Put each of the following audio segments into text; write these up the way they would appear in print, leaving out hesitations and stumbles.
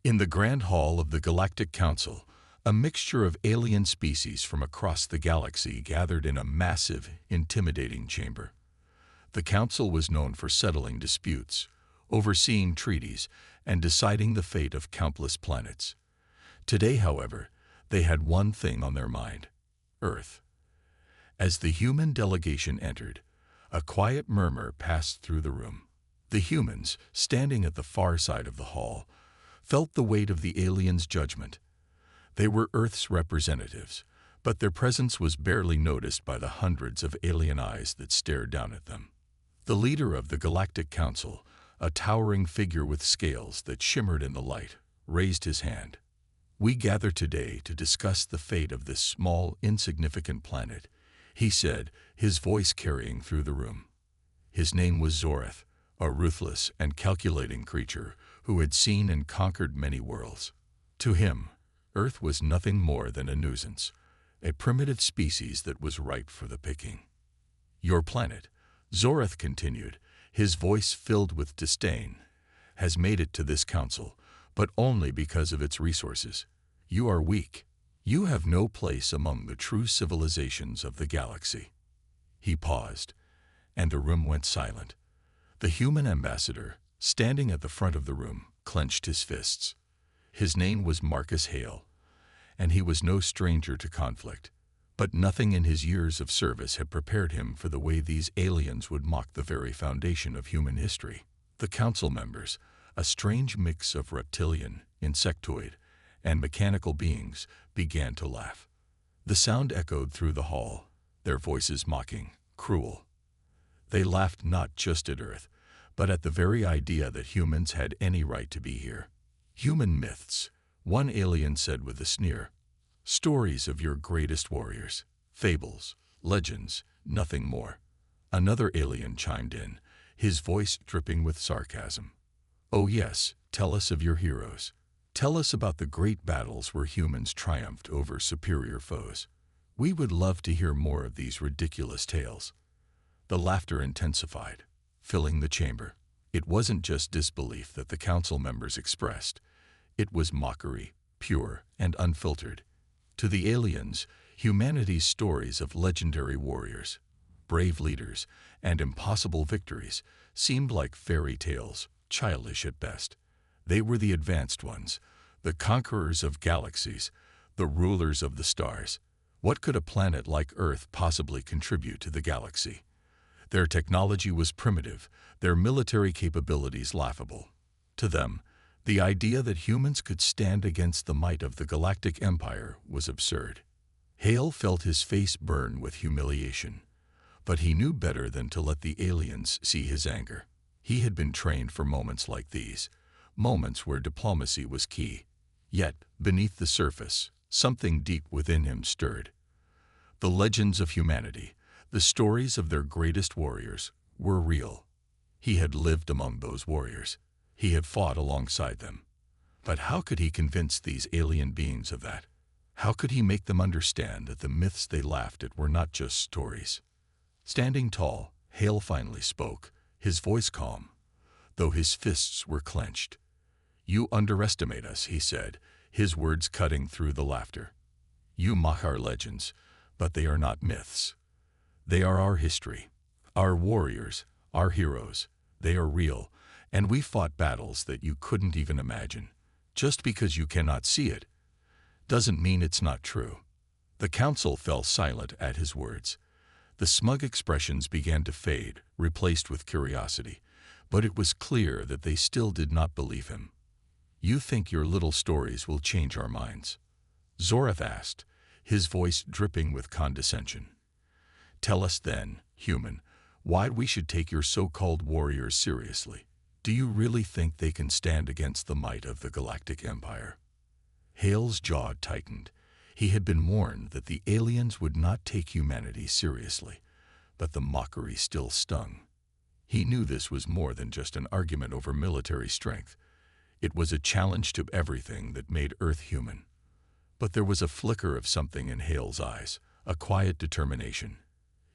In the Grand Hall of the Galactic Council, a mixture of alien species from across the galaxy gathered in a massive, intimidating chamber. The Council was known for settling disputes, overseeing treaties, and deciding the fate of countless planets. Today, however, they had one thing on their mind: Earth. As the human delegation entered, a quiet murmur passed through the room. The humans, standing at the far side of the hall, felt the weight of the aliens' judgment. They were Earth's representatives, but their presence was barely noticed by the hundreds of alien eyes that stared down at them. The leader of the Galactic Council, a towering figure with scales that shimmered in the light, raised his hand. "We gather today to discuss the fate of this small, insignificant planet," he said, his voice carrying through the room. His name was Zorath, a ruthless and calculating creature who had seen and conquered many worlds. To him, Earth was nothing more than a nuisance, a primitive species that was ripe for the picking. "Your planet," Zorath continued, his voice filled with disdain, "has made it to this council, but only because of its resources. You are weak. You have no place among the true civilizations of the galaxy." He paused, and the room went silent. The human ambassador, standing at the front of the room, clenched his fists. His name was Marcus Hale, and he was no stranger to conflict. But nothing in his years of service had prepared him for the way these aliens would mock the very foundation of human history. The council members, a strange mix of reptilian, insectoid, and mechanical beings, began to laugh. The sound echoed through the hall, their voices mocking, cruel. They laughed not just at Earth, but at the very idea that humans had any right to be here. "Human myths," one alien said with a sneer. "Stories of your greatest warriors. Fables, legends, nothing more." Another alien chimed in, his voice dripping with sarcasm. "Oh yes, tell us of your heroes. Tell us about the great battles where humans triumphed over superior foes. We would love to hear more of these ridiculous tales." The laughter intensified, filling the chamber. It wasn't just disbelief that the council members expressed. It was mockery, pure and unfiltered. To the aliens, humanity's stories of legendary warriors, brave leaders, and impossible victories seemed like fairy tales, childish at best. They were the advanced ones, the conquerors of galaxies, the rulers of the stars. What could a planet like Earth possibly contribute to the galaxy? Their technology was primitive, their military capabilities laughable. To them, the idea that humans could stand against the might of the galactic empire was absurd. Hale felt his face burn with humiliation, but he knew better than to let the aliens see his anger. He had been trained for moments like these, moments where diplomacy was key. Yet, beneath the surface, something deep within him stirred. The legends of humanity, the stories of their greatest warriors, were real. He had lived among those warriors. He had fought alongside them. But how could he convince these alien beings of that? How could he make them understand that the myths they laughed at were not just stories? Standing tall, Hale finally spoke, his voice calm, though his fists were clenched. "You underestimate us," he said, his words cutting through the laughter. "You mock our legends, but they are not myths. They are our history, our warriors, our heroes. They are real, and we fought battles that you couldn't even imagine. Just because you cannot see it doesn't mean it's not true." The council fell silent at his words. The smug expressions began to fade, replaced with curiosity, but it was clear that they still did not believe him. "You think your little stories will change our minds?" Zorath asked, his voice dripping with condescension. "Tell us then, human, why we should take your so-called warriors seriously. Do you really think they can stand against the might of the galactic empire?" Hale's jaw tightened. He had been warned that the aliens would not take humanity seriously, but the mockery still stung. He knew this was more than just an argument over military strength. It was a challenge to everything that made Earth human. But there was a flicker of something in Hale's eyes, a quiet determination.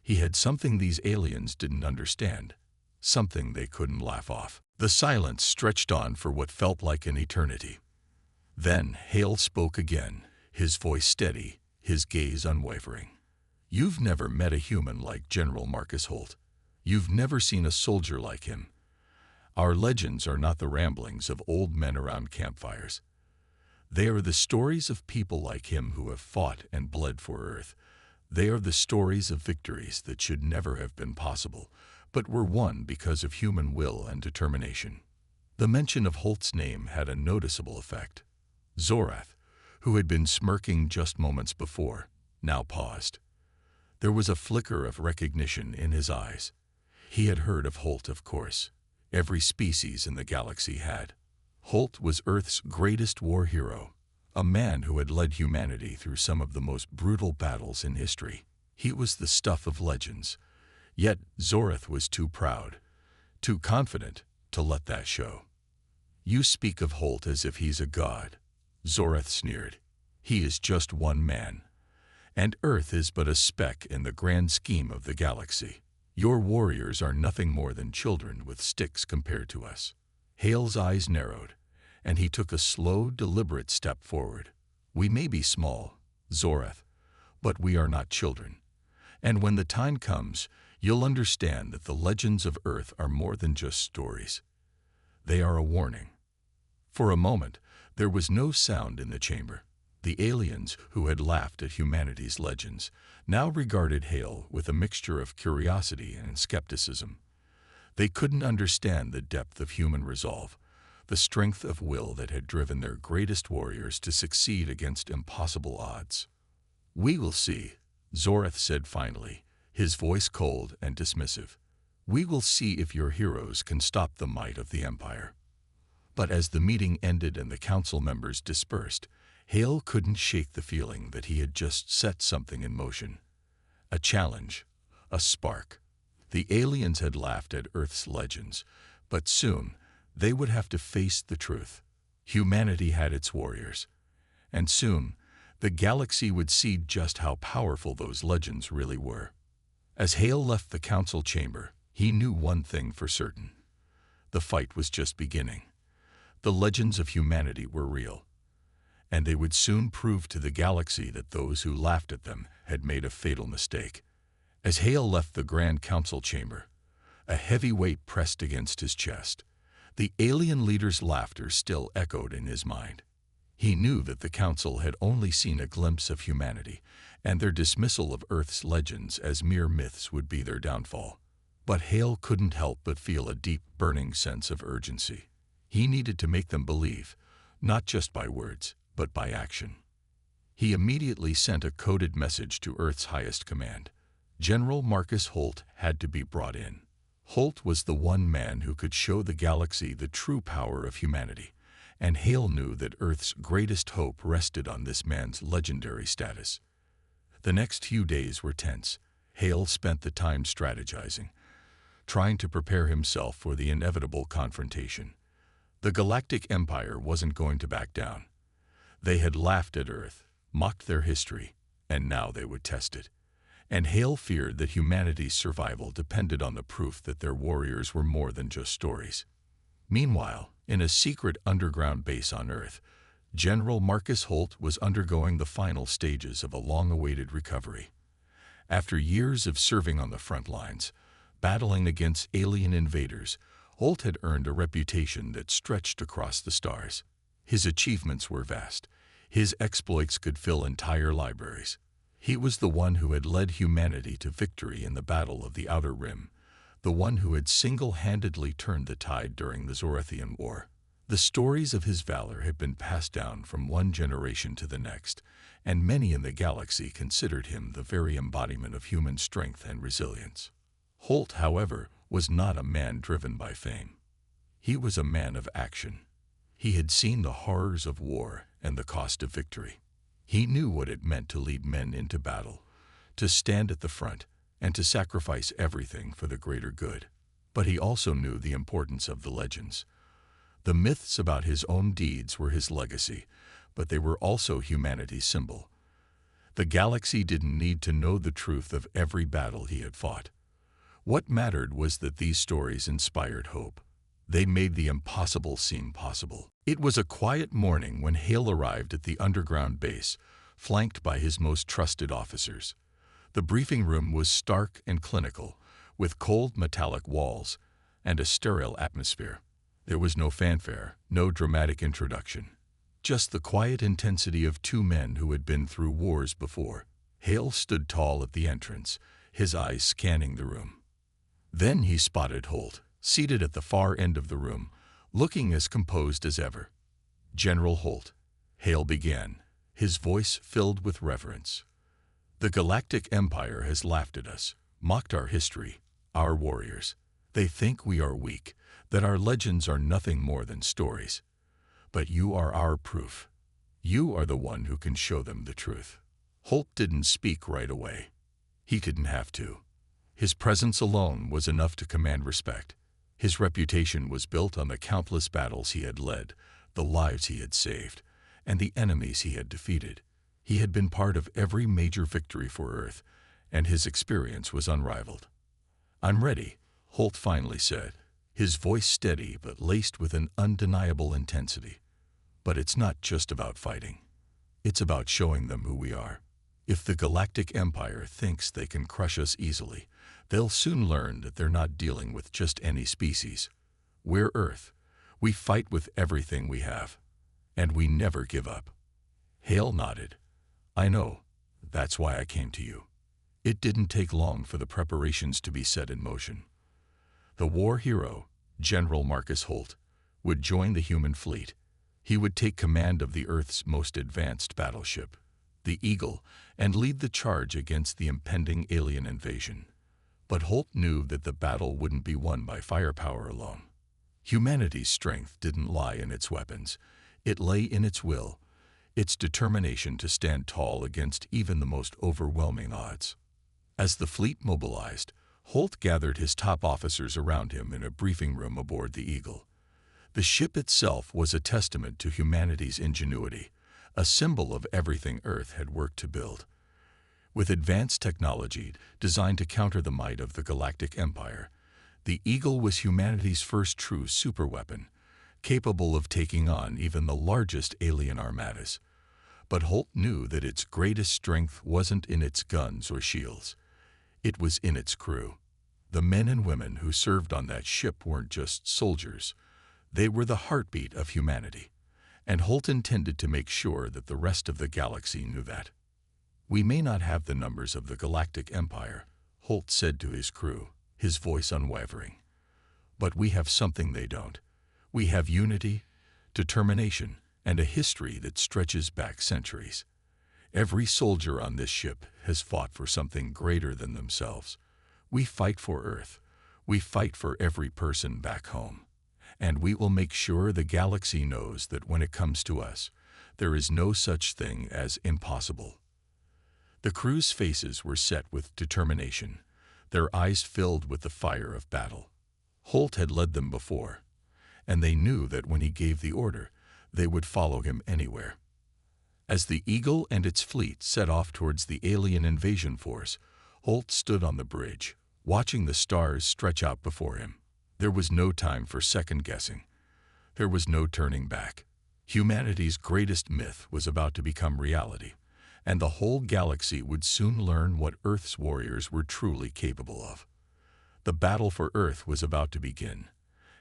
He had something these aliens didn't understand, something they couldn't laugh off. The silence stretched on for what felt like an eternity. Then Hale spoke again, his voice steady, his gaze unwavering. "You've never met a human like General Marcus Holt. You've never seen a soldier like him. Our legends are not the ramblings of old men around campfires. They are the stories of people like him who have fought and bled for Earth. They are the stories of victories that should never have been possible, but were won because of human will and determination." The mention of Holt's name had a noticeable effect. Zorath, who had been smirking just moments before, now paused. There was a flicker of recognition in his eyes. He had heard of Holt, of course. Every species in the galaxy had. Holt was Earth's greatest war hero, a man who had led humanity through some of the most brutal battles in history. He was the stuff of legends. Yet Zorath was too proud, too confident, to let that show. "You speak of Holt as if he's a god," Zorath sneered. "He is just one man. And Earth is but a speck in the grand scheme of the galaxy. Your warriors are nothing more than children with sticks compared to us." Hale's eyes narrowed, and he took a slow, deliberate step forward. "We may be small, Zorath, but we are not children. And when the time comes, you'll understand that the legends of Earth are more than just stories. They are a warning." For a moment, there was no sound in the chamber. The aliens, who had laughed at humanity's legends, now regarded Hale with a mixture of curiosity and skepticism. They couldn't understand the depth of human resolve, the strength of will that had driven their greatest warriors to succeed against impossible odds. "We will see," Zorath said finally, his voice cold and dismissive. "We will see if your heroes can stop the might of the Empire." But as the meeting ended and the council members dispersed, Hale couldn't shake the feeling that he had just set something in motion. A challenge, a spark. The aliens had laughed at Earth's legends, but soon they would have to face the truth. Humanity had its warriors, and soon the galaxy would see just how powerful those legends really were. As Hale left the council chamber, he knew one thing for certain. The fight was just beginning. The legends of humanity were real, and they would soon prove to the galaxy that those who laughed at them had made a fatal mistake. As Hale left the Grand Council chamber, a heavy weight pressed against his chest. The alien leader's laughter still echoed in his mind. He knew that the council had only seen a glimpse of humanity, and their dismissal of Earth's legends as mere myths would be their downfall. But Hale couldn't help but feel a deep, burning sense of urgency. He needed to make them believe, not just by words, but by action. He immediately sent a coded message to Earth's highest command. General Marcus Holt had to be brought in. Holt was the one man who could show the galaxy the true power of humanity, and Hale knew that Earth's greatest hope rested on this man's legendary status. The next few days were tense. Hale spent the time strategizing, trying to prepare himself for the inevitable confrontation. The Galactic Empire wasn't going to back down. They had laughed at Earth, mocked their history, and now they would test it. And Hale feared that humanity's survival depended on the proof that their warriors were more than just stories. Meanwhile, in a secret underground base on Earth, General Marcus Holt was undergoing the final stages of a long-awaited recovery. After years of serving on the front lines, battling against alien invaders, Holt had earned a reputation that stretched across the stars. His achievements were vast. His exploits could fill entire libraries. He was the one who had led humanity to victory in the Battle of the Outer Rim, the one who had single-handedly turned the tide during the Zorathian War. The stories of his valor had been passed down from one generation to the next, and many in the galaxy considered him the very embodiment of human strength and resilience. Holt, however, was not a man driven by fame. He was a man of action. He had seen the horrors of war and the cost of victory. He knew what it meant to lead men into battle, to stand at the front, and to sacrifice everything for the greater good. But he also knew the importance of the legends. The myths about his own deeds were his legacy, but they were also humanity's symbol. The galaxy didn't need to know the truth of every battle he had fought. What mattered was that these stories inspired hope. They made the impossible seem possible. It was a quiet morning when Hale arrived at the underground base, flanked by his most trusted officers. The briefing room was stark and clinical, with cold metallic walls and a sterile atmosphere. There was no fanfare, no dramatic introduction. Just the quiet intensity of two men who had been through wars before. Hale stood tall at the entrance, his eyes scanning the room. Then he spotted Holt, seated at the far end of the room, looking as composed as ever. "General Holt," Hale began, his voice filled with reverence. "The Galactic Empire has laughed at us, mocked our history, our warriors. They think we are weak, that our legends are nothing more than stories. But you are our proof. You are the one who can show them the truth." Holt didn't speak right away. He didn't have to. His presence alone was enough to command respect. His reputation was built on the countless battles he had led, the lives he had saved, and the enemies he had defeated. He had been part of every major victory for Earth, and his experience was unrivaled. "I'm ready," Holt finally said, his voice steady but laced with an undeniable intensity. "But it's not just about fighting. It's about showing them who we are. If the Galactic Empire thinks they can crush us easily, they'll soon learn that they're not dealing with just any species. We're Earth. We fight with everything we have. And we never give up." Hale nodded. "I know. That's why I came to you." It didn't take long for the preparations to be set in motion. The war hero, General Marcus Holt, would join the human fleet. He would take command of the Earth's most advanced battleship, the Eagle, and lead the charge against the impending alien invasion. But Holt knew that the battle wouldn't be won by firepower alone. Humanity's strength didn't lie in its weapons. It lay in its will, its determination to stand tall against even the most overwhelming odds. As the fleet mobilized, Holt gathered his top officers around him in a briefing room aboard the Eagle. The ship itself was a testament to humanity's ingenuity, a symbol of everything Earth had worked to build. With advanced technology designed to counter the might of the Galactic Empire, the Eagle was humanity's first true superweapon, capable of taking on even the largest alien armadas. But Holt knew that its greatest strength wasn't in its guns or shields. It was in its crew. The men and women who served on that ship weren't just soldiers. They were the heartbeat of humanity. And Holt intended to make sure that the rest of the galaxy knew that. "We may not have the numbers of the Galactic Empire," Holt said to his crew, his voice unwavering. "But we have something they don't. We have unity, determination, and a history that stretches back centuries. Every soldier on this ship has fought for something greater than themselves. We fight for Earth. We fight for every person back home. And we will make sure the galaxy knows that when it comes to us, there is no such thing as impossible." The crew's faces were set with determination, their eyes filled with the fire of battle. Holt had led them before, and they knew that when he gave the order, they would follow him anywhere. As the Eagle and its fleet set off towards the alien invasion force, Holt stood on the bridge, watching the stars stretch out before him. There was no time for second-guessing. There was no turning back. Humanity's greatest myth was about to become reality, and the whole galaxy would soon learn what Earth's warriors were truly capable of. The battle for Earth was about to begin,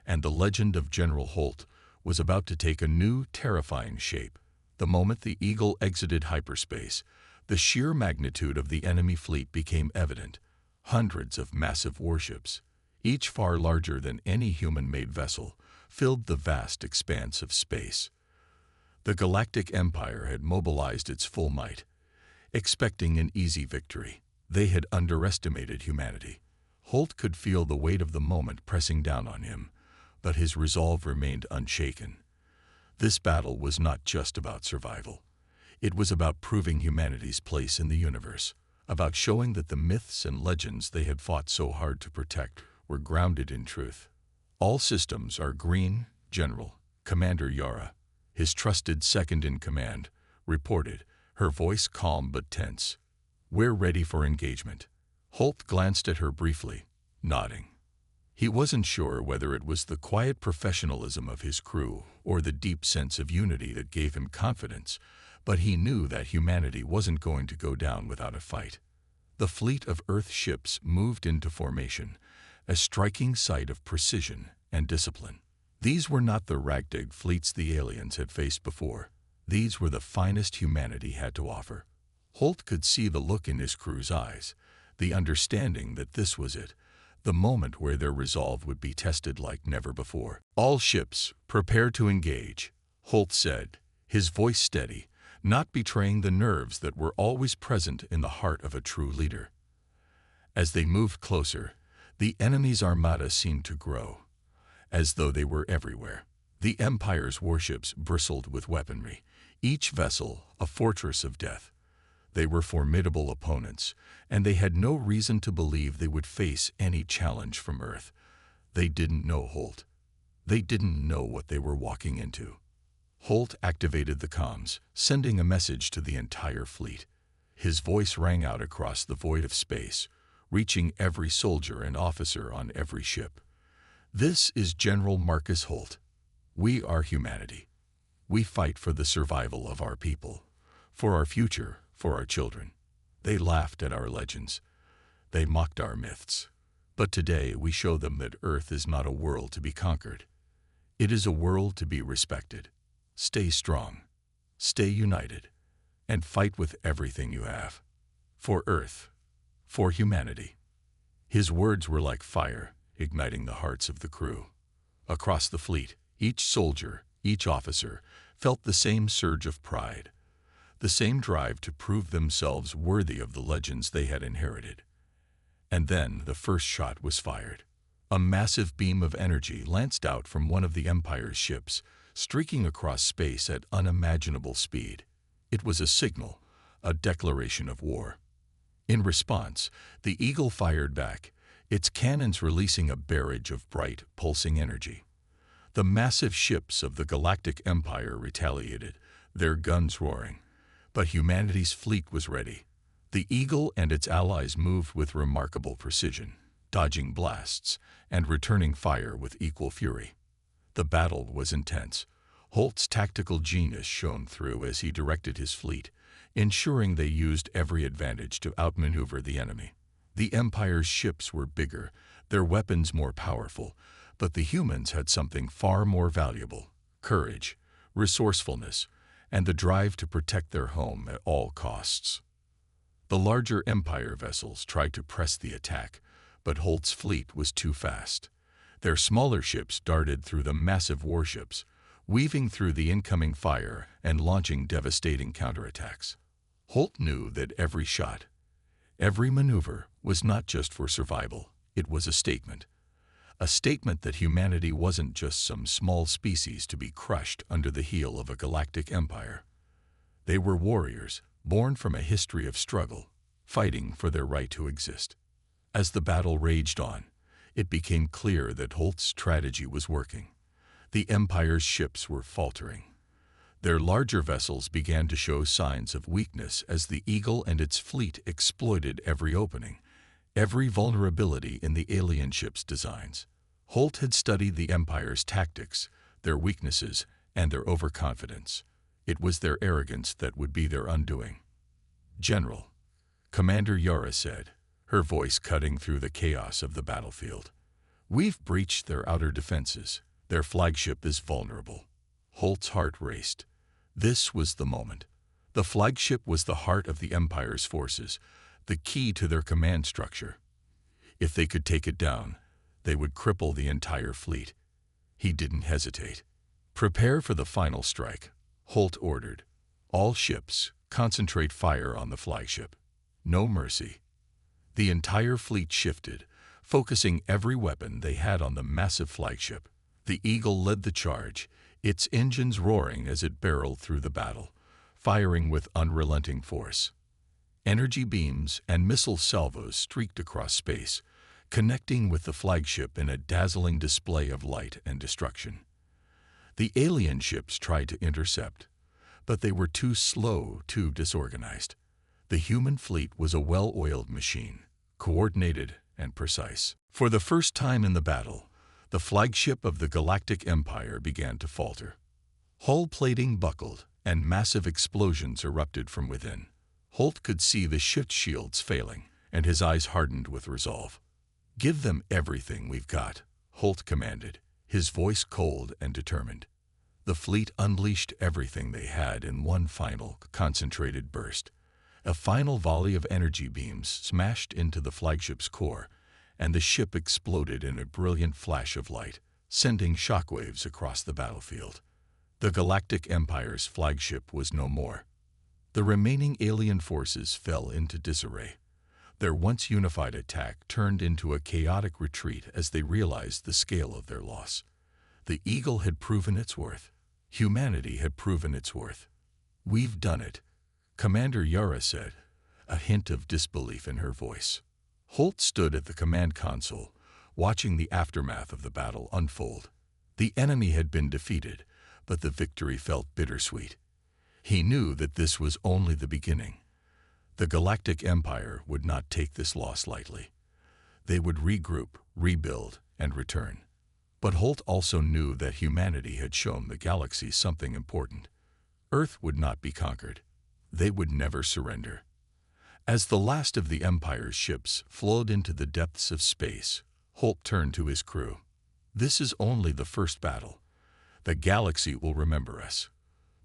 and the legend of General Holt was about to take a new, terrifying shape. The moment the Eagle exited hyperspace, the sheer magnitude of the enemy fleet became evident. Hundreds of massive warships, each far larger than any human-made vessel, filled the vast expanse of space. The Galactic Empire had mobilized its full might, expecting an easy victory. They had underestimated humanity. Holt could feel the weight of the moment pressing down on him, but his resolve remained unshaken. This battle was not just about survival. It was about proving humanity's place in the universe, about showing that the myths and legends they had fought so hard to protect were grounded in truth. "All systems are green, General," Commander Yara, his trusted second-in-command, reported, her voice calm but tense. "We're ready for engagement." Holt glanced at her briefly, nodding. He wasn't sure whether it was the quiet professionalism of his crew or the deep sense of unity that gave him confidence, but he knew that humanity wasn't going to go down without a fight. The fleet of Earth ships moved into formation, a striking sight of precision and discipline. These were not the ragtag fleets the aliens had faced before. These were the finest humanity had to offer. Holt could see the look in his crew's eyes, the understanding that this was it, the moment where their resolve would be tested like never before. "All ships, prepare to engage," Holt said, his voice steady, not betraying the nerves that were always present in the heart of a true leader. As they moved closer, the enemy's armada seemed to grow, as though they were everywhere. The Empire's warships bristled with weaponry, each vessel a fortress of death. They were formidable opponents, and they had no reason to believe they would face any challenge from Earth. They didn't know Holt. They didn't know what they were walking into. Holt activated the comms, sending a message to the entire fleet. His voice rang out across the void of space, reaching every soldier and officer on every ship. "This is General Marcus Holt. We are humanity. We fight for the survival of our people, for our future, for our children." They laughed at our legends. They mocked our myths. But today we show them that Earth is not a world to be conquered. It is a world to be respected. Stay strong, stay united, and fight with everything you have. For Earth, for humanity. His words were like fire, igniting the hearts of the crew. Across the fleet, each soldier, each officer, felt the same surge of pride, the same drive to prove themselves worthy of the legends they had inherited. And then the first shot was fired. A massive beam of energy lanced out from one of the Empire's ships, streaking across space at unimaginable speed. It was a signal, a declaration of war. In response, the Eagle fired back, its cannons releasing a barrage of bright, pulsing energy. The massive ships of the Galactic Empire retaliated, their guns roaring. But humanity's fleet was ready. The Eagle and its allies moved with remarkable precision, dodging blasts and returning fire with equal fury. The battle was intense. Holt's tactical genius shone through as he directed his fleet, ensuring they used every advantage to outmaneuver the enemy. The Empire's ships were bigger, their weapons more powerful, but the humans had something far more valuable: courage, resourcefulness, and the drive to protect their home at all costs. The larger Empire vessels tried to press the attack, but Holt's fleet was too fast. Their smaller ships darted through the massive warships, weaving through the incoming fire and launching devastating counterattacks. Holt knew that every shot, every maneuver was not just for survival, it was a statement. A statement that humanity wasn't just some small species to be crushed under the heel of a galactic empire. They were warriors, born from a history of struggle, fighting for their right to exist. As the battle raged on, it became clear that Holt's strategy was working. The Empire's ships were faltering. Their larger vessels began to show signs of weakness as the Eagle and its fleet exploited every opening, every vulnerability in the alien ship's designs. Holt had studied the Empire's tactics, their weaknesses, and their overconfidence. It was their arrogance that would be their undoing. "General," Commander Yara said, her voice cutting through the chaos of the battlefield, "we've breached their outer defenses. Their flagship is vulnerable." Holt's heart raced. This was the moment. The flagship was the heart of the Empire's forces, the key to their command structure. If they could take it down, they would cripple the entire fleet. He didn't hesitate. "Prepare for the final strike," Holt ordered. "All ships, concentrate fire on the flagship. No mercy." The entire fleet shifted, focusing every weapon they had on the massive flagship. The Eagle led the charge, its engines roaring as it barreled through the battle, firing with unrelenting force. Energy beams and missile salvos streaked across space, connecting with the flagship in a dazzling display of light and destruction. The alien ships tried to intercept, but they were too slow, too disorganized. The human fleet was a well-oiled machine, coordinated and precise. For the first time in the battle, the flagship of the Galactic Empire began to falter. Hull plating buckled, and massive explosions erupted from within. Holt could see the ship's shields failing, and his eyes hardened with resolve. "Give them everything we've got," Holt commanded, his voice cold and determined. The fleet unleashed everything they had in one final, concentrated burst. A final volley of energy beams smashed into the flagship's core, and the ship exploded in a brilliant flash of light, sending shockwaves across the battlefield. The Galactic Empire's flagship was no more. The remaining alien forces fell into disarray. Their once unified attack turned into a chaotic retreat as they realized the scale of their loss. The Eagle had proven its worth. Humanity had proven its worth. "We've done it," Commander Yara said, a hint of disbelief in her voice. Holt stood at the command console, watching the aftermath of the battle unfold. The enemy had been defeated, but the victory felt bittersweet. He knew that this was only the beginning. The Galactic Empire would not take this loss lightly. They would regroup, rebuild, and return. But Holt also knew that humanity had shown the galaxy something important. Earth would not be conquered. They would never surrender. As the last of the Empire's ships flowed into the depths of space, Holt turned to his crew. "This is only the first battle. The galaxy will remember us.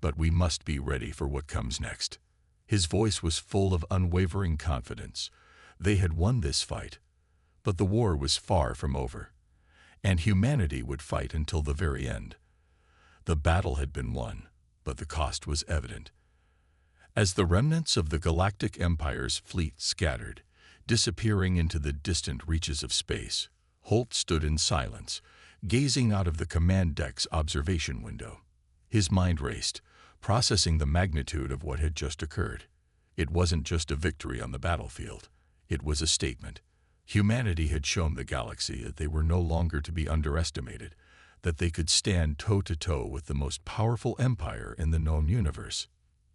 But we must be ready for what comes next." His voice was full of unwavering confidence. They had won this fight, but the war was far from over, and humanity would fight until the very end. The battle had been won, but the cost was evident. As the remnants of the Galactic Empire's fleet scattered, disappearing into the distant reaches of space, Holt stood in silence, gazing out of the command deck's observation window. His mind raced, processing the magnitude of what had just occurred. It wasn't just a victory on the battlefield. It was a statement. Humanity had shown the galaxy that they were no longer to be underestimated, that they could stand toe-to-toe with the most powerful empire in the known universe.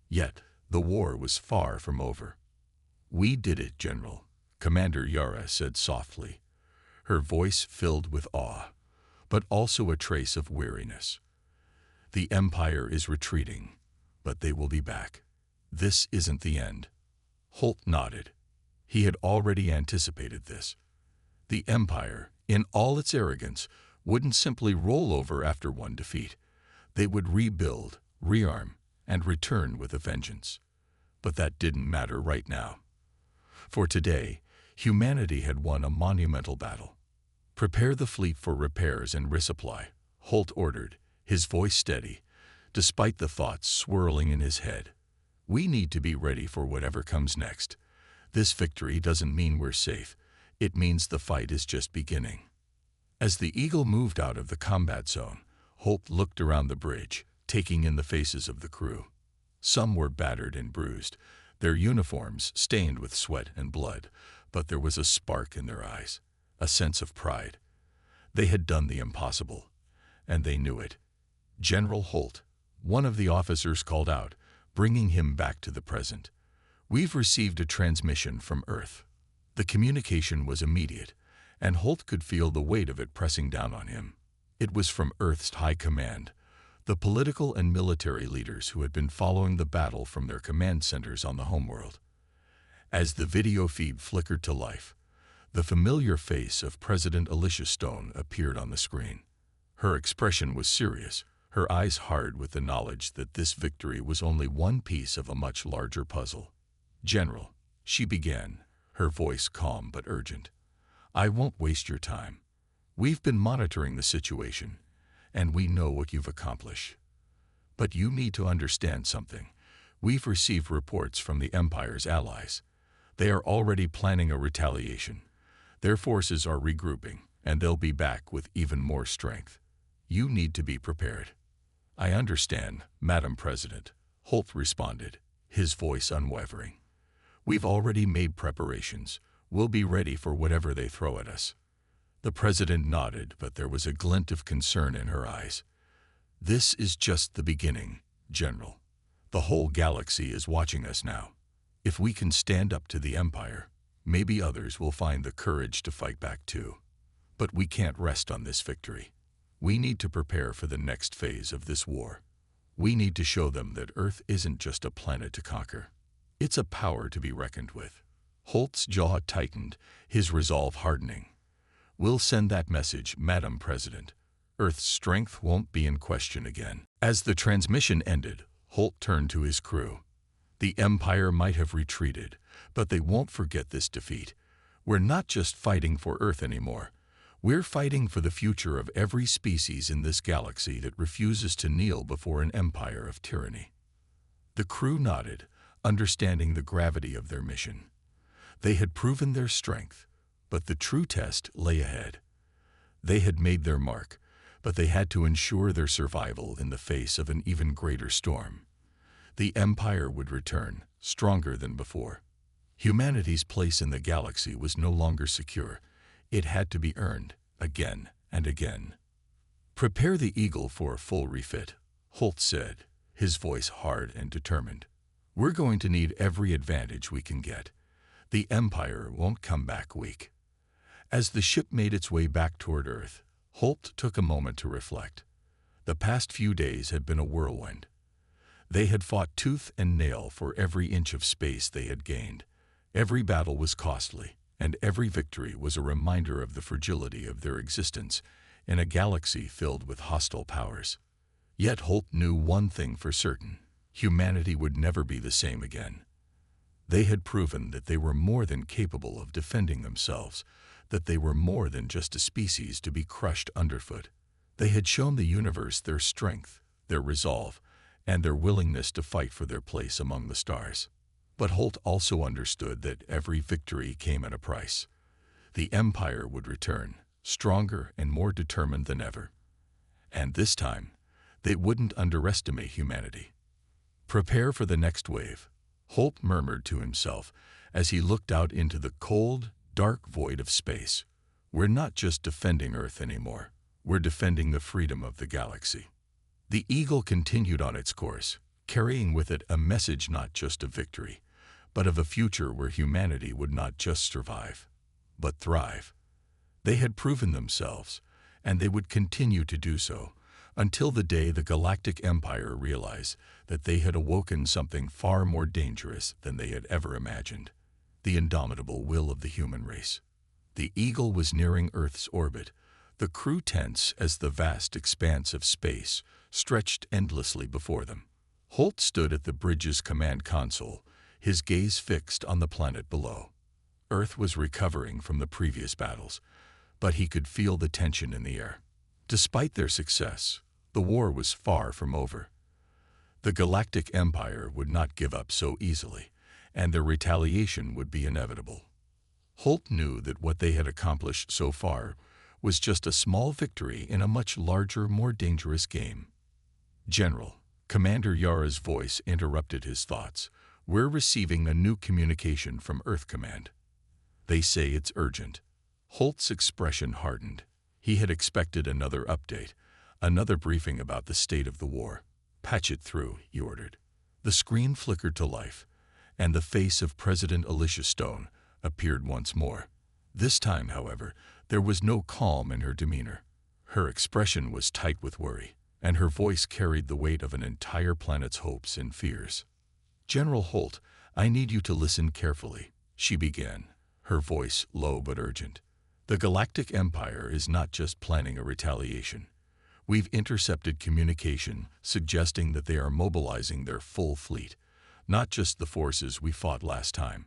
Yet, the war was far from over. "We did it, General," Commander Yara said softly, her voice filled with awe, but also a trace of weariness. "The Empire is retreating, but they will be back. This isn't the end." Holt nodded. He had already anticipated this. The Empire, in all its arrogance, wouldn't simply roll over after one defeat. They would rebuild, rearm, and return with a vengeance. But that didn't matter right now. For today, humanity had won a monumental battle. "Prepare the fleet for repairs and resupply," Holt ordered, his voice steady, despite the thoughts swirling in his head. "We need to be ready for whatever comes next. This victory doesn't mean we're safe. It means the fight is just beginning." As the Eagle moved out of the combat zone, Holt looked around the bridge, taking in the faces of the crew. Some were battered and bruised, their uniforms stained with sweat and blood, but there was a spark in their eyes, a sense of pride. They had done the impossible, and they knew it. "General Holt," one of the officers called out, bringing him back to the present. "We've received a transmission from Earth." The communication was immediate, and Holt could feel the weight of it pressing down on him. It was from Earth's high command, the political and military leaders who had been following the battle from their command centers on the homeworld. As the video feed flickered to life, the familiar face of President Alicia Stone appeared on the screen. Her expression was serious, her eyes hard with the knowledge that this victory was only one piece of a much larger puzzle. "General," she began, her voice calm but urgent, "I won't waste your time. We've been monitoring the situation, and we know what you've accomplished. But you need to understand something. We've received reports from the Empire's allies. They are already planning a retaliation. Their forces are regrouping, and they'll be back with even more strength. You need to be prepared." "I understand, Madam President," Holt responded, his voice unwavering. "We've already made preparations. We'll be ready for whatever they throw at us." The President nodded, but there was a glint of concern in her eyes. "This is just the beginning, General. The whole galaxy is watching us now. If we can stand up to the Empire, Maybe others will find the courage to fight back too. But we can't rest on this victory. We need to prepare for the next phase of this war. We need to show them that Earth isn't just a planet to conquer. It's a power to be reckoned with. Holt's jaw tightened, his resolve hardening. We'll send that message, Madam President. Earth's strength won't be in question again. As the transmission ended, Holt turned to his crew. The Empire might have retreated, but they won't forget this defeat. We're not just fighting for Earth anymore. We're fighting for the future of every species in this galaxy that refuses to kneel before an empire of tyranny. The crew nodded, understanding the gravity of their mission. They had proven their strength, but the true test lay ahead. They had made their mark, but they had to ensure their survival in the face of an even greater storm. The Empire would return, stronger than before. Humanity's place in the galaxy was no longer secure. It had to be earned, again and again. Prepare the Eagle for a full refit, Holt said, his voice hard and determined. We're going to need every advantage we can get. The Empire won't come back weak. As the ship made its way back toward Earth, Holt took a moment to reflect. The past few days had been a whirlwind. They had fought tooth and nail for every inch of space they had gained. Every battle was costly, and every victory was a reminder of the fragility of their existence in a galaxy filled with hostile powers. Yet Holt knew one thing for certain: humanity would never be the same again. They had proven that they were more than capable of defending themselves, that they were more than just a species to be crushed underfoot. They had shown the universe their strength, their resolve, and their willingness to fight for their place among the stars. But Holt also understood that every victory came at a price. The Empire would return, stronger and more determined than ever. And this time, they wouldn't underestimate humanity. Prepare for the next wave, Holt murmured to himself as he looked out into the cold, dark void of space. We're not just defending Earth anymore. We're defending the freedom of the galaxy. The Eagle continued on its course, carrying with it a message not just of victory, but of a future where humanity would not just survive, but thrive. They had proven themselves, and they would continue to do so, until the day the Galactic Empire realized that they had awoken something far more dangerous than they had ever imagined: the indomitable will of the human race. The Eagle was nearing Earth's orbit, the crew tense as the vast expanse of space stretched endlessly before them. Holt stood at the bridge's command console, his gaze fixed on the planet below. Earth was recovering from the previous battles, but he could feel the tension in the air. Despite their success, the war was far from over. The Galactic Empire would not give up so easily, and their retaliation would be inevitable. Holt knew that what they had accomplished so far was just a small victory in a much larger, more dangerous game. General, Commander Yara's voice interrupted his thoughts. We're receiving a new communication from Earth Command. They say it's urgent. Holt's expression hardened. He had expected another update, another briefing about the state of the war. Patch it through, he ordered. The screen flickered to life, and the face of President Alicia Stone appeared once more. This time, however, there was no calm in her demeanor. Her expression was tight with worry, and her voice carried the weight of an entire planet's hopes and fears. General Holt, I need you to listen carefully, she began, her voice low but urgent. The Galactic Empire is not just planning a retaliation. We've intercepted communication suggesting that they are mobilizing their full fleet, not just the forces we fought last time,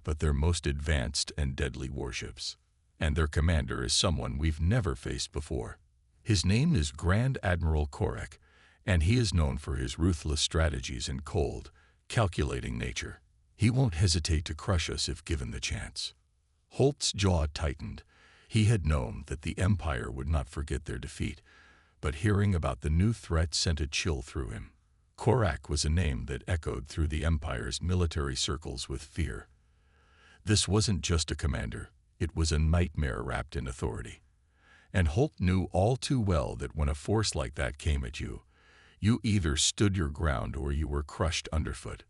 but their most advanced and deadly warships. And their commander is someone we've never faced before. His name is Grand Admiral Korak, and he is known for his ruthless strategies and cold, calculating nature. He won't hesitate to crush us if given the chance. Holt's jaw tightened. He had known that the Empire would not forget their defeat, but hearing about the new threat sent a chill through him. Korak was a name that echoed through the Empire's military circles with fear. This wasn't just a commander, it was a nightmare wrapped in authority. And Holt knew all too well that when a force like that came at you, you either stood your ground or you were crushed underfoot.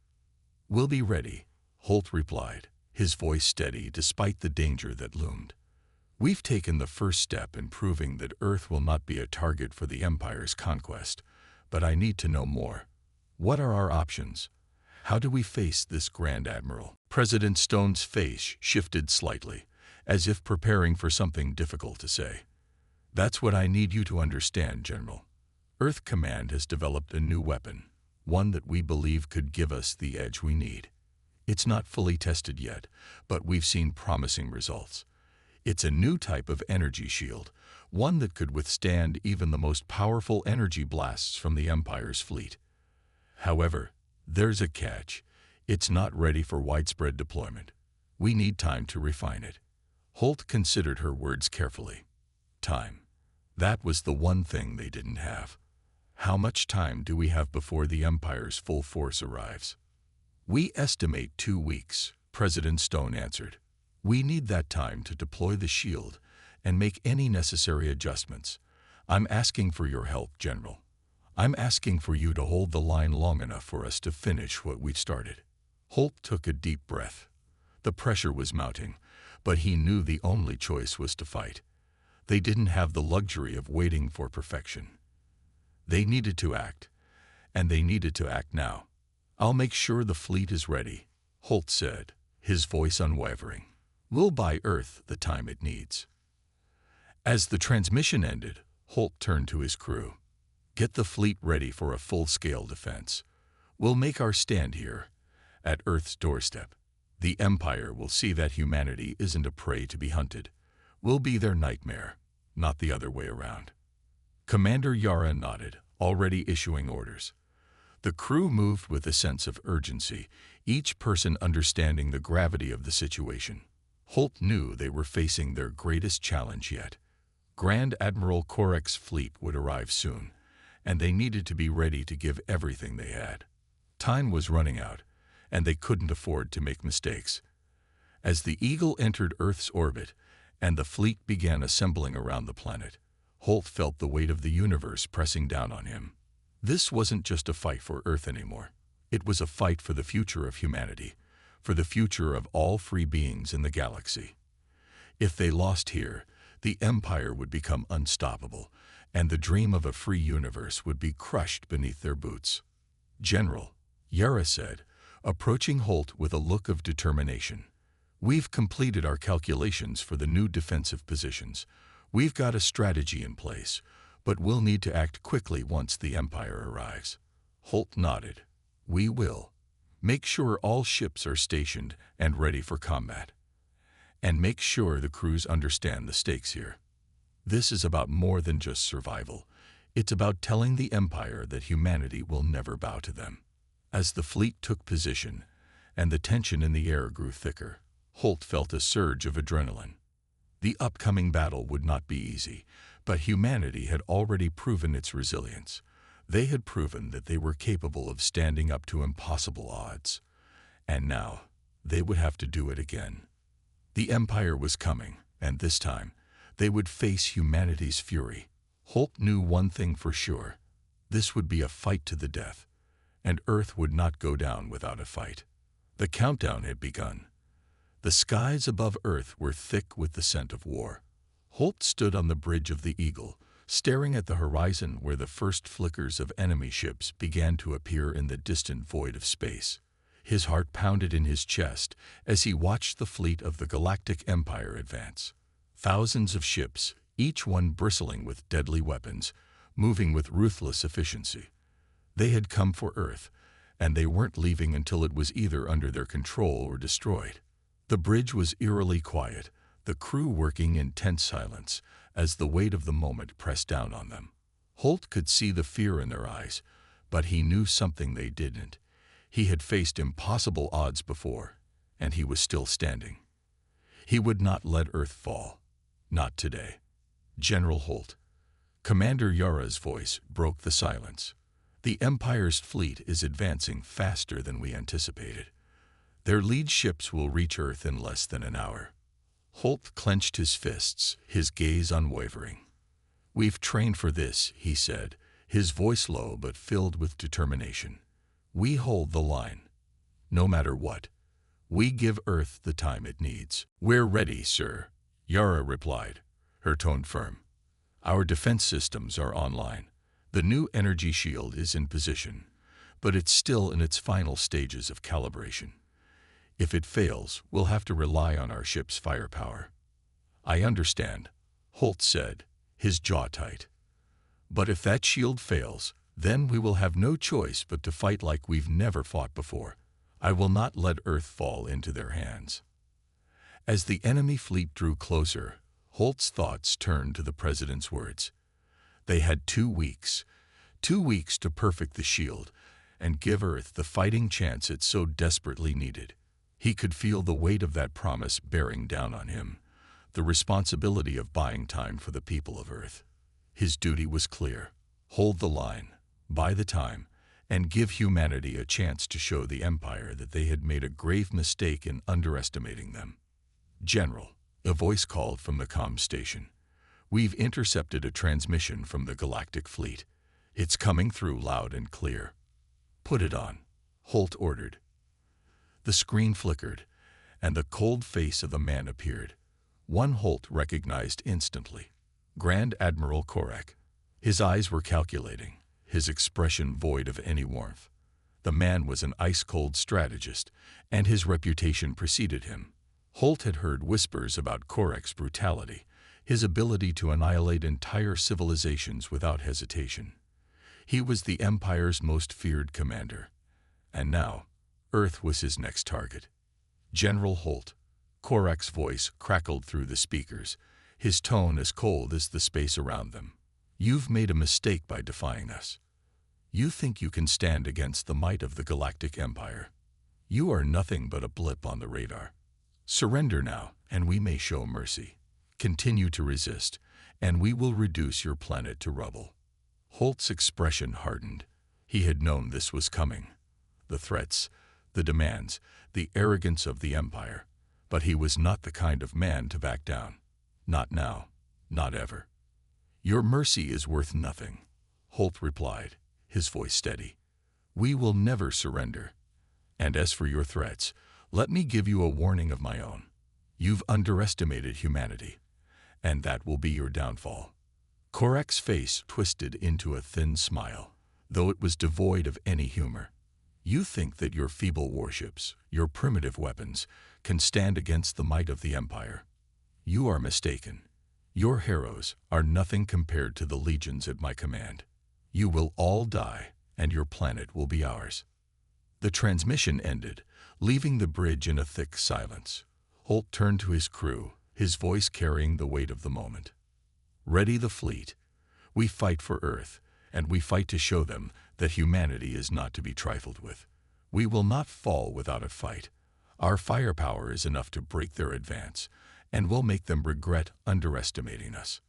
We'll be ready, Holt replied, his voice steady despite the danger that loomed. "We've taken the first step in proving that Earth will not be a target for the Empire's conquest, but I need to know more. What are our options? How do we face this Grand Admiral?" President Stone's face shifted slightly, as if preparing for something difficult to say. "That's what I need you to understand, General. Earth Command has developed a new weapon, one that we believe could give us the edge we need. It's not fully tested yet, but we've seen promising results. It's a new type of energy shield, one that could withstand even the most powerful energy blasts from the Empire's fleet. However, there's a catch. It's not ready for widespread deployment. We need time to refine it." Holt considered her words carefully. Time. That was the one thing they didn't have. "How much time do we have before the Empire's full force arrives?" "We estimate 2 weeks," President Stone answered. "We need that time to deploy the shield and make any necessary adjustments. I'm asking for your help, General. I'm asking for you to hold the line long enough for us to finish what we've started." Holt took a deep breath. The pressure was mounting, but he knew the only choice was to fight. They didn't have the luxury of waiting for perfection. They needed to act, and they needed to act now. "I'll make sure the fleet is ready," Holt said, his voice unwavering. "We'll buy Earth the time it needs." As the transmission ended, Holt turned to his crew. "Get the fleet ready for a full-scale defense. We'll make our stand here, at Earth's doorstep. The Empire will see that humanity isn't a prey to be hunted. We'll be their nightmare, not the other way around." Commander Yara nodded, already issuing orders. The crew moved with a sense of urgency, each person understanding the gravity of the situation. Holt knew they were facing their greatest challenge yet. Grand Admiral Korek's fleet would arrive soon, and they needed to be ready to give everything they had. Time was running out, and they couldn't afford to make mistakes. As the Eagle entered Earth's orbit and the fleet began assembling around the planet, Holt felt the weight of the universe pressing down on him. This wasn't just a fight for Earth anymore. It was a fight for the future of humanity, for the future of all free beings in the galaxy. If they lost here, the Empire would become unstoppable, and the dream of a free universe would be crushed beneath their boots. "General," Yara said, approaching Holt with a look of determination, "we've completed our calculations for the new defensive positions. We've got a strategy in place, but we'll need to act quickly once the Empire arrives." Holt nodded. "We will. Make sure all ships are stationed and ready for combat. And make sure the crews understand the stakes here. This is about more than just survival. It's about telling the Empire that humanity will never bow to them." As the fleet took position and the tension in the air grew thicker, Holt felt a surge of adrenaline. The upcoming battle would not be easy, but humanity had already proven its resilience. They had proven that they were capable of standing up to impossible odds. And now, they would have to do it again. The Empire was coming, and this time, they would face humanity's fury. Holt knew one thing for sure. This would be a fight to the death, and Earth would not go down without a fight. The countdown had begun. The skies above Earth were thick with the scent of war. Holt stood on the bridge of the Eagle, staring at the horizon where the first flickers of enemy ships began to appear in the distant void of space. His heart pounded in his chest as he watched the fleet of the Galactic Empire advance. Thousands of ships, each one bristling with deadly weapons, moving with ruthless efficiency. They had come for Earth, and they weren't leaving until it was either under their control or destroyed. The bridge was eerily quiet, the crew working in tense silence as the weight of the moment pressed down on them. Holt could see the fear in their eyes, but he knew something they didn't. He had faced impossible odds before, and he was still standing. He would not let Earth fall. Not today. "General Holt." Commander Yara's voice broke the silence. "The Empire's fleet is advancing faster than we anticipated. Their lead ships will reach Earth in less than an hour." Holt clenched his fists, his gaze unwavering. "We've trained for this," he said, his voice low but filled with determination. "We hold the line. No matter what, We give Earth the time it needs. We're ready, sir, Yara replied, her tone firm. Our defense systems are online. The new energy shield is in position, but it's still in its final stages of calibration. If it fails, we'll have to rely on our ship's firepower. I understand, Holt said, his jaw tight. But if that shield fails, then we will have no choice but to fight like we've never fought before. I will not let Earth fall into their hands. As the enemy fleet drew closer, Holt's thoughts turned to the president's words. They had 2 weeks. 2 weeks to perfect the shield and give Earth the fighting chance it so desperately needed. He could feel the weight of that promise bearing down on him, the responsibility of buying time for the people of Earth. His duty was clear. Hold the line, buy the time, and give humanity a chance to show the Empire that they had made a grave mistake in underestimating them. General, a voice called from the comm station. We've intercepted a transmission from the Galactic Fleet. It's coming through loud and clear. Put it on, Holt ordered. The screen flickered, and the cold face of a man appeared. One Holt recognized instantly. Grand Admiral Korak. His eyes were calculating, his expression void of any warmth. The man was an ice-cold strategist, and his reputation preceded him. Holt had heard whispers about Korak's brutality, his ability to annihilate entire civilizations without hesitation. He was the Empire's most feared commander, and now Earth was his next target. General Holt. Korak's voice crackled through the speakers, his tone as cold as the space around them. You've made a mistake by defying us. You think you can stand against the might of the Galactic Empire. You are nothing but a blip on the radar. Surrender now, and we may show mercy. Continue to resist, and we will reduce your planet to rubble. Holt's expression hardened. He had known this was coming. The threats, the demands, the arrogance of the Empire. But he was not the kind of man to back down. Not now, not ever. Your mercy is worth nothing, Holt replied, his voice steady. We will never surrender. And as for your threats, let me give you a warning of my own. You've underestimated humanity, and that will be your downfall. Korak's face twisted into a thin smile, though it was devoid of any humor. You think that your feeble warships, your primitive weapons, can stand against the might of the Empire. You are mistaken. Your heroes are nothing compared to the legions at my command. You will all die, and your planet will be ours. The transmission ended, leaving the bridge in a thick silence. Holt turned to his crew, his voice carrying the weight of the moment. Ready the fleet. We fight for Earth, and we fight to show them that humanity is not to be trifled with. We will not fall without a fight. Our firepower is enough to break their advance, and we'll make them regret underestimating us.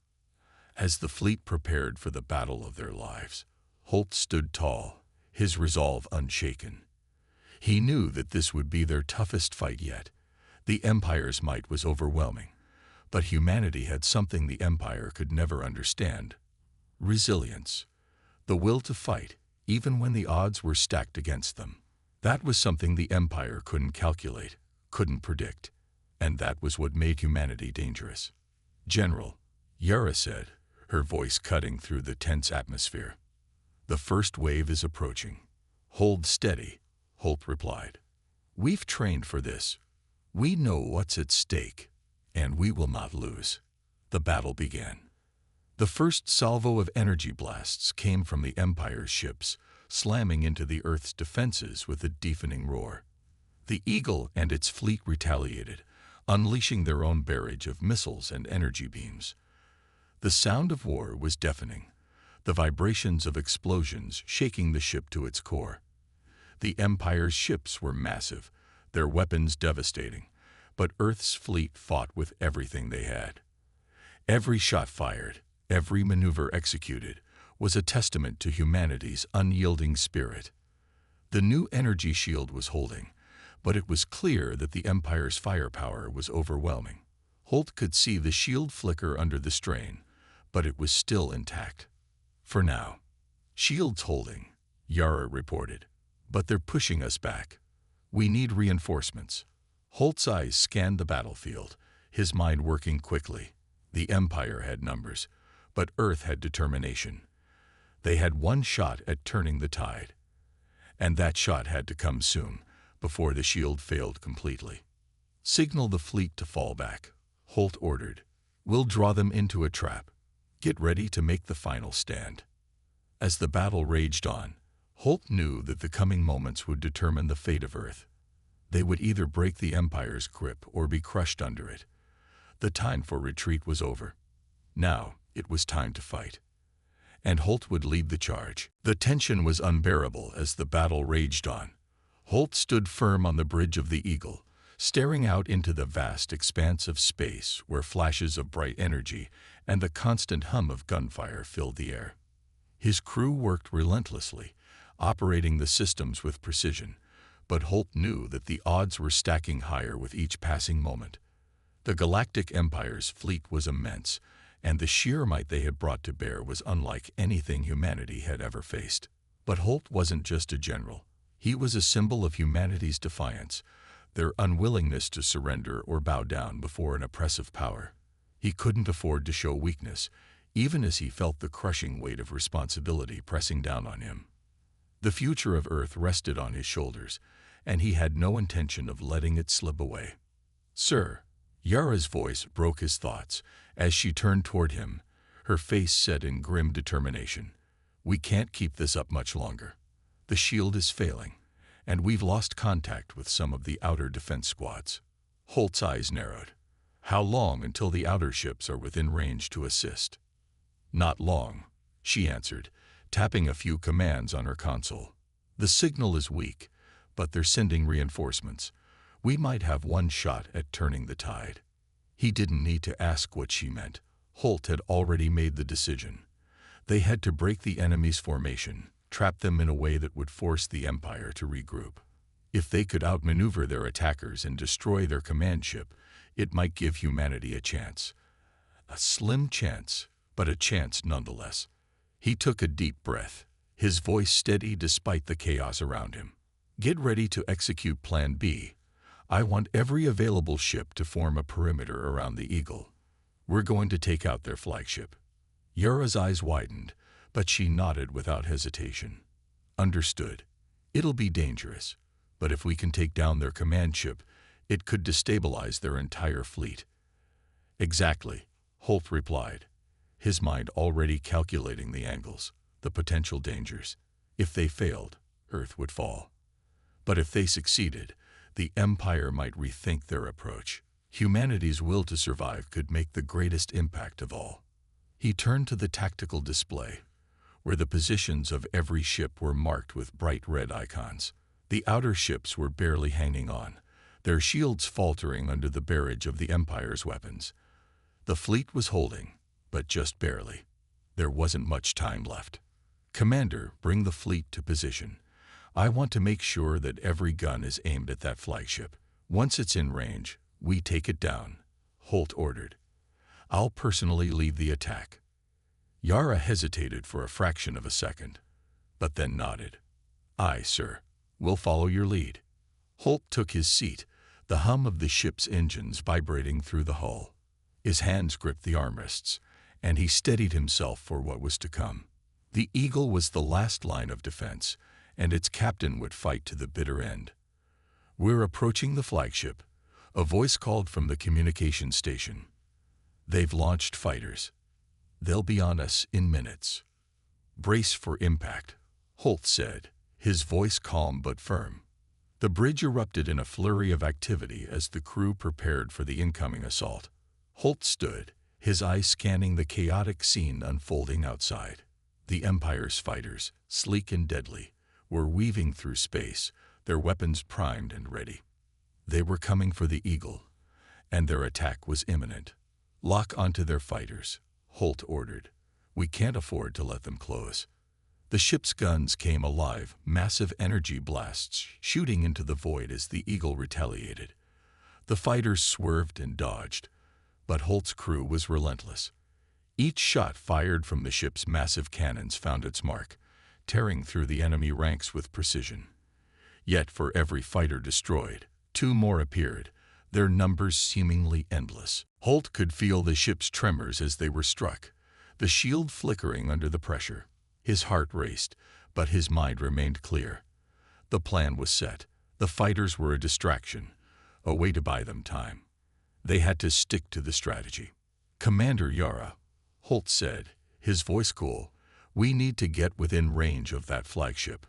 As the fleet prepared for the battle of their lives, Holt stood tall, his resolve unshaken. He knew that this would be their toughest fight yet. The Empire's might was overwhelming, but humanity had something the Empire could never understand: resilience, the will to fight, even when the odds were stacked against them. That was something the Empire couldn't calculate, couldn't predict, and that was what made humanity dangerous. General, Yara said, her voice cutting through the tense atmosphere. The first wave is approaching. Hold steady, Holt replied. We've trained for this. We know what's at stake, and we will not lose. The battle began. The first salvo of energy blasts came from the Empire's ships, slamming into the Earth's defenses with a deafening roar. The Eagle and its fleet retaliated, unleashing their own barrage of missiles and energy beams. The sound of war was deafening, the vibrations of explosions shaking the ship to its core. The Empire's ships were massive, their weapons devastating, but Earth's fleet fought with everything they had. Every shot fired, every maneuver executed, was a testament to humanity's unyielding spirit. The new energy shield was holding, but it was clear that the Empire's firepower was overwhelming. Holt could see the shield flicker under the strain, but it was still intact. For now. Shield's holding, Yara reported, but they're pushing us back. We need reinforcements. Holt's eyes scanned the battlefield, his mind working quickly. The Empire had numbers, but Earth had determination. They had one shot at turning the tide. And that shot had to come soon, before the shield failed completely. "Signal the fleet to fall back," Holt ordered. "We'll draw them into a trap. Get ready to make the final stand." As the battle raged on, Holt knew that the coming moments would determine the fate of Earth. They would either break the Empire's grip or be crushed under it. The time for retreat was over. Now it was time to fight. And Holt would lead the charge. The tension was unbearable as the battle raged on. Holt stood firm on the bridge of the Eagle, staring out into the vast expanse of space where flashes of bright energy and the constant hum of gunfire filled the air. His crew worked relentlessly, operating the systems with precision, but Holt knew that the odds were stacking higher with each passing moment. The Galactic Empire's fleet was immense, and the sheer might they had brought to bear was unlike anything humanity had ever faced. But Holt wasn't just a general. He was a symbol of humanity's defiance, their unwillingness to surrender or bow down before an oppressive power. He couldn't afford to show weakness, even as he felt the crushing weight of responsibility pressing down on him. The future of Earth rested on his shoulders, and he had no intention of letting it slip away. "Sir," Yara's voice broke his thoughts as she turned toward him, her face set in grim determination. "We can't keep this up much longer. The shield is failing, and we've lost contact with some of the outer defense squads." Holt's eyes narrowed. "How long until the outer ships are within range to assist?" "Not long," she answered, tapping a few commands on her console. "The signal is weak, but they're sending reinforcements. We might have one shot at turning the tide." He didn't need to ask what she meant. Holt had already made the decision. They had to break the enemy's formation, trap them in a way that would force the Empire to regroup. If they could outmaneuver their attackers and destroy their command ship, it might give humanity a chance. A slim chance, but a chance nonetheless. He took a deep breath, his voice steady despite the chaos around him. "Get ready to execute Plan B. I want every available ship to form a perimeter around the Eagle. We're going to take out their flagship." Yara's eyes widened, but she nodded without hesitation. "Understood. It'll be dangerous, but if we can take down their command ship, it could destabilize their entire fleet." "Exactly," Holt replied, his mind already calculating the angles, the potential dangers. If they failed, Earth would fall. But if they succeeded, the Empire might rethink their approach. Humanity's will to survive could make the greatest impact of all. He turned to the tactical display, where the positions of every ship were marked with bright red icons. The outer ships were barely hanging on, their shields faltering under the barrage of the Empire's weapons. The fleet was holding, but just barely. There wasn't much time left. "Commander, bring the fleet to position. I want to make sure that every gun is aimed at that flagship. Once it's in range, we take it down," Holt ordered. "I'll personally lead the attack." Yara hesitated for a fraction of a second, but then nodded. "Aye, sir. We'll follow your lead." Holt took his seat, the hum of the ship's engines vibrating through the hull. His hands gripped the armrests, and he steadied himself for what was to come. The Eagle was the last line of defense, and its captain would fight to the bitter end. "We're approaching the flagship," a voice called from the communication station. "They've launched fighters. They'll be on us in minutes." "Brace for impact," Holt said, his voice calm but firm. The bridge erupted in a flurry of activity as the crew prepared for the incoming assault. Holt stood, his eyes scanning the chaotic scene unfolding outside. The Empire's fighters, sleek and deadly, were weaving through space, their weapons primed and ready. They were coming for the Eagle, and their attack was imminent. "Lock onto their fighters," Holt ordered. "We can't afford to let them close." The ship's guns came alive, massive energy blasts shooting into the void as the Eagle retaliated. The fighters swerved and dodged, but Holt's crew was relentless. Each shot fired from the ship's massive cannons found its mark, tearing through the enemy ranks with precision. Yet for every fighter destroyed, two more appeared, their numbers seemingly endless. Holt could feel the ship's tremors as they were struck, the shield flickering under the pressure. His heart raced, but his mind remained clear. The plan was set. The fighters were a distraction, a way to buy them time. They had to stick to the strategy. "Commander Yara," Holt said, his voice cool, "we need to get within range of that flagship.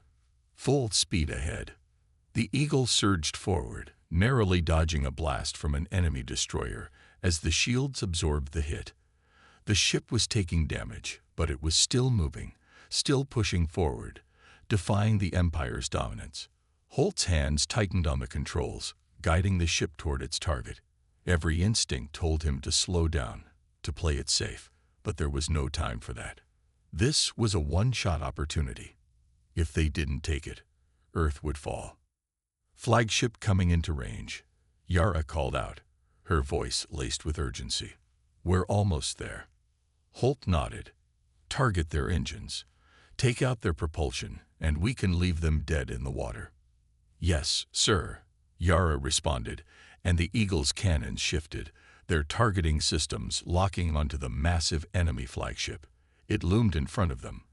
Full speed ahead." The Eagle surged forward, narrowly dodging a blast from an enemy destroyer as the shields absorbed the hit. The ship was taking damage, but it was still moving, still pushing forward, defying the Empire's dominance. Holt's hands tightened on the controls, guiding the ship toward its target. Every instinct told him to slow down, to play it safe, but there was no time for that. This was a one-shot opportunity. If they didn't take it, Earth would fall. "Flagship coming into range," Yara called out, her voice laced with urgency. "We're almost there." Holt nodded. "Target their engines. Take out their propulsion, and we can leave them dead in the water." "Yes, sir," Yara responded, and the Eagle's cannons shifted, their targeting systems locking onto the massive enemy flagship. It loomed in front of them,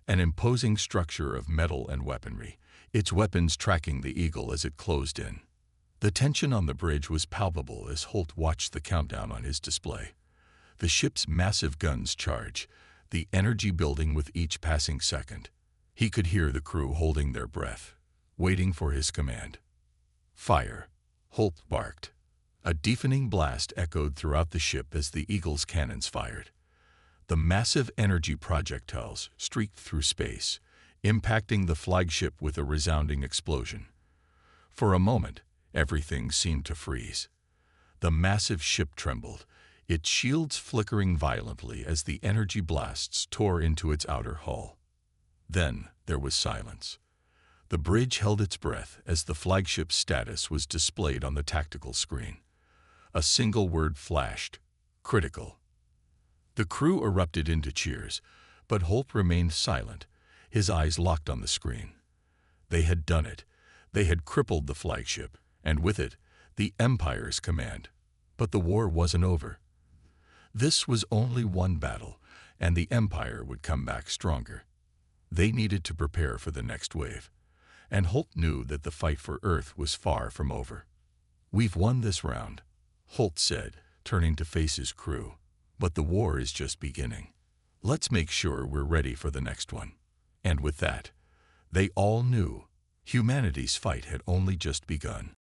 an imposing structure of metal and weaponry, its weapons tracking the Eagle as it closed in. The tension on the bridge was palpable as Holt watched the countdown on his display. The ship's massive guns charge, the energy building with each passing second. He could hear the crew holding their breath, waiting for his command. "Fire," Holt barked. A deafening blast echoed throughout the ship as the Eagle's cannons fired. The massive energy projectiles streaked through space, impacting the flagship with a resounding explosion. For a moment, everything seemed to freeze. The massive ship trembled, its shields flickering violently as the energy blasts tore into its outer hull. Then there was silence. The bridge held its breath as the flagship's status was displayed on the tactical screen. A single word flashed: critical. The crew erupted into cheers, but Holt remained silent, his eyes locked on the screen. They had done it. They had crippled the flagship, and with it, the Empire's command. But the war wasn't over. This was only one battle, and the Empire would come back stronger. They needed to prepare for the next wave, and Holt knew that the fight for Earth was far from over. "We've won this round," Holt said, turning to face his crew. "But the war is just beginning. Let's make sure we're ready for the next one." And with that, they all knew humanity's fight had only just begun.